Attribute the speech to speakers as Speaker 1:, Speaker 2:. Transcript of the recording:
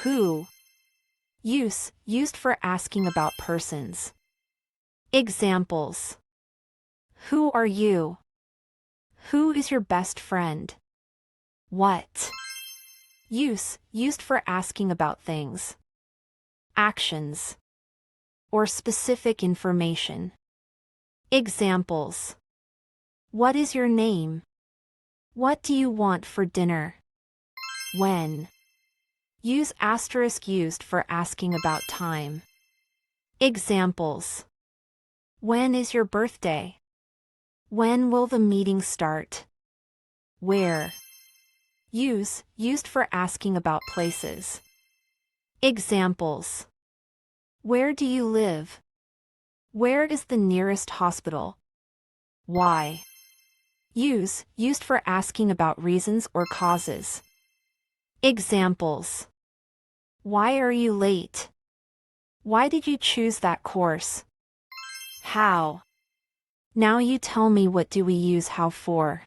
Speaker 1: Who. Use, used for asking about persons. Examples. Who are you? Who is your best friend? What. Use, used for asking about things, actions, or specific information. Examples. What is your name? What do you want for dinner? When. Use asterisk used for asking about time. Examples. When is your birthday? When will the meeting start? Where. Use, used for asking about places. Examples. Where do you live? Where is the nearest hospital? Why. Use, used for asking about reasons or causes. Examples. Why are you late? Why did you choose that course? How. Now you tell me, what do we use how for?